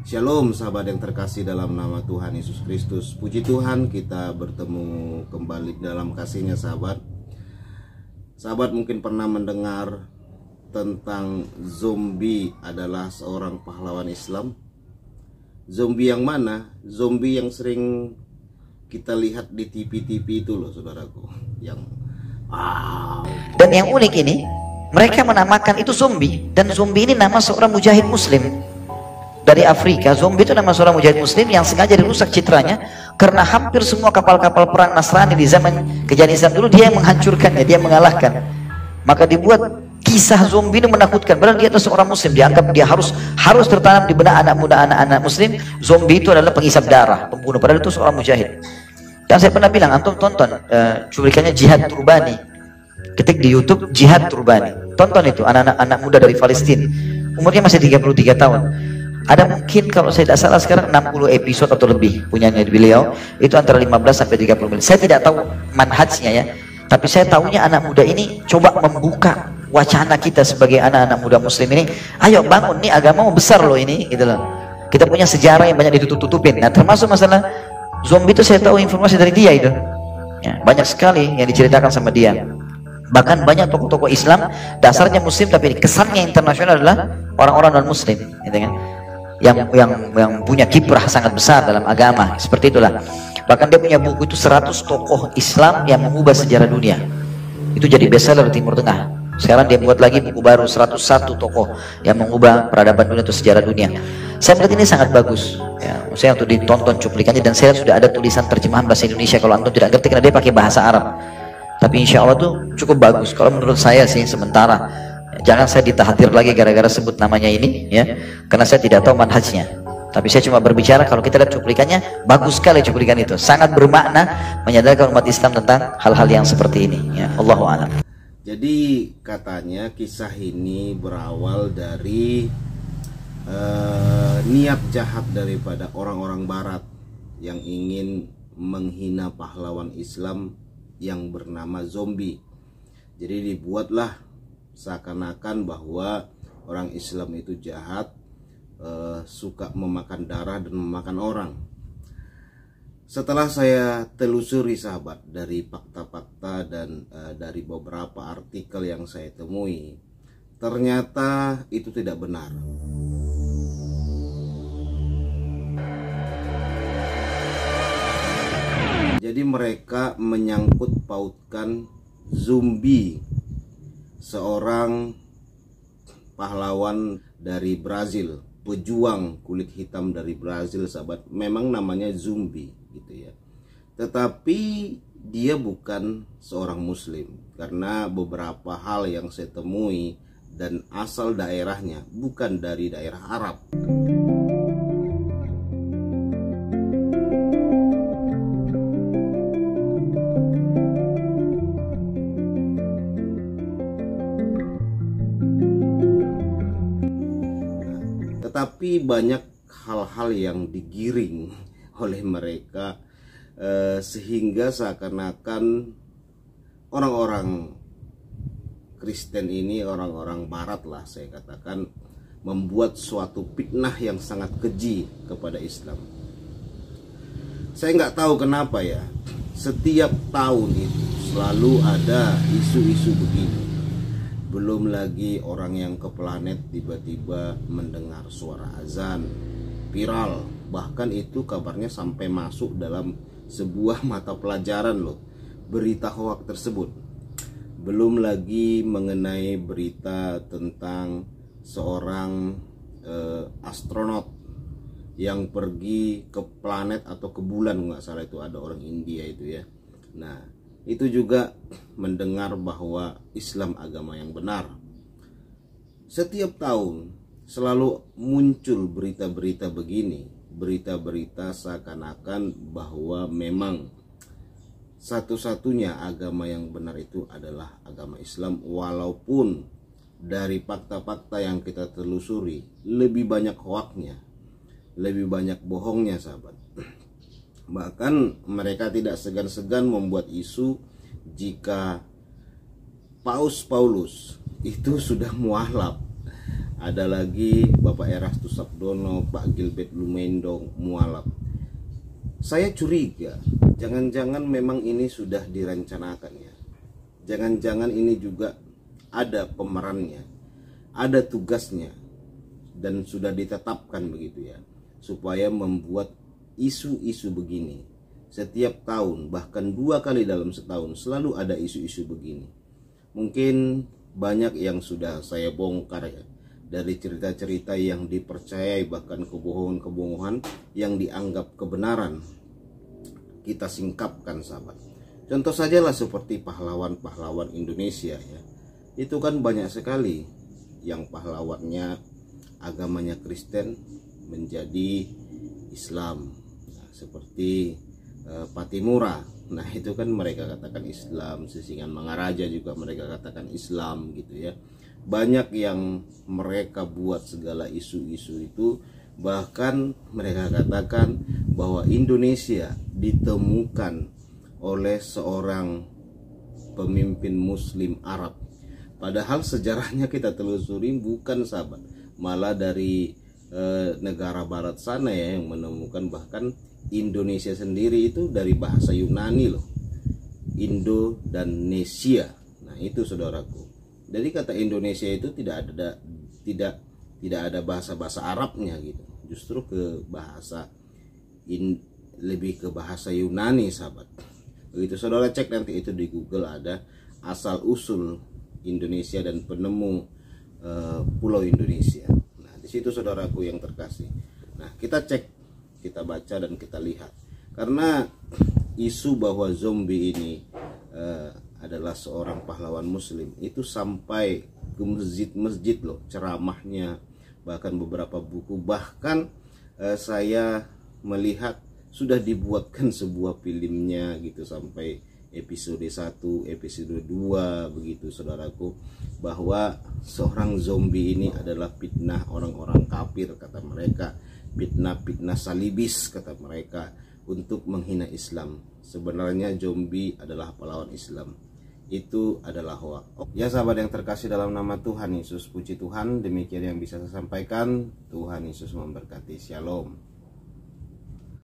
Shalom sahabat yang terkasih dalam nama Tuhan Yesus Kristus. Puji Tuhan, kita bertemu kembali dalam kasih-Nya sahabat. Sahabat mungkin pernah mendengar tentang zombie adalah seorang pahlawan Islam. Zombie yang mana? Zombie yang sering kita lihat di TV-TV itu loh saudaraku. Dan yang unik ini, mereka menamakan itu zombie. Dan zombie ini nama seorang mujahid muslim dari Afrika. Zombie itu nama seorang mujahid muslim yang sengaja dirusak citranya karena hampir semua kapal-kapal perang Nasrani di zaman kejadian Islam dulu dia yang menghancurkannya, dia mengalahkan. Maka dibuat kisah zombie ini menakutkan. Padahal dia itu seorang muslim, dianggap dia harus tertanam di benak anak muda, anak-anak muslim. Zombie itu adalah penghisap darah, pembunuh. Padahal itu seorang mujahid. Dan saya pernah bilang, antum tonton cuplikannya Jihad Turbani. Ketik di YouTube Jihad Turbani. Tonton itu anak-anak muda dari Palestina. Umurnya masih 33 tahun. Ada mungkin kalau saya tidak salah sekarang 60 episode atau lebih punyanya beliau. Itu antara 15 sampai 30 menit. Saya tidak tahu manhajnya ya. Tapi saya tahunya anak muda ini coba membuka wacana kita sebagai anak-anak muda muslim ini. Ayo bangun, nih agama besar loh ini gitu loh. Kita punya sejarah yang banyak ditutup-tutupin. Nah, termasuk masalah zombie itu saya tahu informasi dari dia itu. Ya, banyak sekali yang diceritakan sama dia. Bahkan banyak tokoh-tokoh Islam dasarnya muslim tapi kesannya internasional adalah orang-orang non muslim gitu kan. Yang punya kiprah sangat besar dalam agama, seperti itulah. Bahkan dia punya buku itu 100 tokoh Islam yang mengubah sejarah dunia. Itu jadi bestseller di Timur Tengah. Sekarang dia buat lagi buku baru 101 tokoh yang mengubah peradaban dunia atau sejarah dunia. Saya melihat ini sangat bagus ya, saya untuk ditonton cuplikannya. Dan saya sudah ada tulisan terjemahan bahasa Indonesia kalau antum tidak ngerti karena dia pakai bahasa Arab. Tapi insya Allah tuh cukup bagus kalau menurut saya sih sementara. Jangan saya ditahatir lagi gara-gara sebut namanya ini ya, karena saya tidak tahu manhajnya. Tapi saya cuma berbicara kalau kita lihat cuplikannya, bagus sekali cuplikan itu, sangat bermakna menyadarkan umat Islam tentang hal-hal yang seperti ini ya. Allahu a'lam. Jadi katanya kisah ini berawal dari niat jahat daripada orang-orang barat yang ingin menghina pahlawan Islam yang bernama zombie. Jadi dibuatlah seakan-akan bahwa orang Islam itu jahat, suka memakan darah dan memakan orang. Setelah saya telusuri sahabat dari fakta-fakta dan dari beberapa artikel yang saya temui, ternyata itu tidak benar. Jadi mereka menyangkut pautkan zombie, seorang pahlawan dari Brazil, pejuang kulit hitam dari Brazil sahabat, memang namanya zombie gitu ya. Tetapi dia bukan seorang muslim karena beberapa hal yang saya temui dan asal daerahnya bukan dari daerah Arab. Tetapi banyak hal-hal yang digiring oleh mereka sehingga seakan-akan orang-orang Kristen ini, orang-orang barat lah saya katakan, membuat suatu fitnah yang sangat keji kepada Islam. Saya nggak tahu kenapa ya, setiap tahun itu selalu ada isu-isu begini. Belum lagi orang yang ke planet tiba-tiba mendengar suara azan viral, bahkan itu kabarnya sampai masuk dalam sebuah mata pelajaran loh, berita hoax tersebut. Belum lagi mengenai berita tentang seorang astronot yang pergi ke planet atau ke bulan, nggak salah itu ada orang India itu ya. Nah, itu juga mendengar bahwa Islam agama yang benar. Setiap tahun selalu muncul berita-berita begini, berita-berita seakan-akan bahwa memang satu-satunya agama yang benar itu adalah agama Islam, walaupun dari fakta-fakta yang kita telusuri lebih banyak hoaknya, lebih banyak bohongnya sahabat. Bahkan mereka tidak segan-segan membuat isu jika Paus Paulus itu sudah mualaf ada lagi Bapak Erastus Sabdono, Pak Gilbert Lumendong, mualaf. Saya curiga, jangan-jangan memang ini sudah direncanakan ya. Jangan-jangan ini juga ada pemerannya, ada tugasnya, dan sudah ditetapkan begitu ya, supaya membuat isu-isu begini. Setiap tahun, bahkan 2 kali dalam setahun, selalu ada isu-isu begini. Mungkin banyak yang sudah saya bongkar ya, dari cerita-cerita yang dipercayai, bahkan kebohongan-kebohongan yang dianggap kebenaran, kita singkapkan sahabat. Contoh sajalah seperti pahlawan-pahlawan Indonesia ya. Itu kan banyak sekali yang pahlawannya agamanya Kristen menjadi Islam. Nah, seperti Patimura. Nah, itu kan mereka katakan Islam. Sisingan Mangaraja juga mereka katakan Islam gitu ya. Banyak yang mereka buat segala isu-isu itu, bahkan mereka katakan bahwa Indonesia ditemukan oleh seorang pemimpin Muslim Arab. Padahal sejarahnya kita telusuri bukan sahabat, malah dari negara barat sana ya yang menemukan. Bahkan Indonesia sendiri itu dari bahasa Yunani loh, Indo dan Nesia. Nah itu saudaraku. Jadi kata Indonesia itu tidak ada bahasa Arabnya gitu. Justru ke bahasa lebih ke bahasa Yunani sahabat. Begitu saudara cek nanti itu di Google, ada asal usul Indonesia dan penemu pulau Indonesia. Nah di situ saudaraku yang terkasih. Nah kita cek, kita baca dan kita lihat. Karena isu bahwa zombie ini adalah seorang pahlawan Muslim itu sampai ke masjid-masjid loh ceramahnya, bahkan beberapa buku, bahkan saya melihat sudah dibuatkan sebuah filmnya gitu sampai episode 1, episode 2 begitu saudaraku, bahwa seorang zombie ini adalah fitnah orang-orang kafir kata mereka, fitnah salibis kata mereka, untuk menghina Islam. Sebenarnya zombie adalah pahlawan Islam. Itu adalah hoax. Ya sahabat yang terkasih dalam nama Tuhan Yesus, puji Tuhan, demikian yang bisa saya sampaikan. Tuhan Yesus memberkati. Shalom.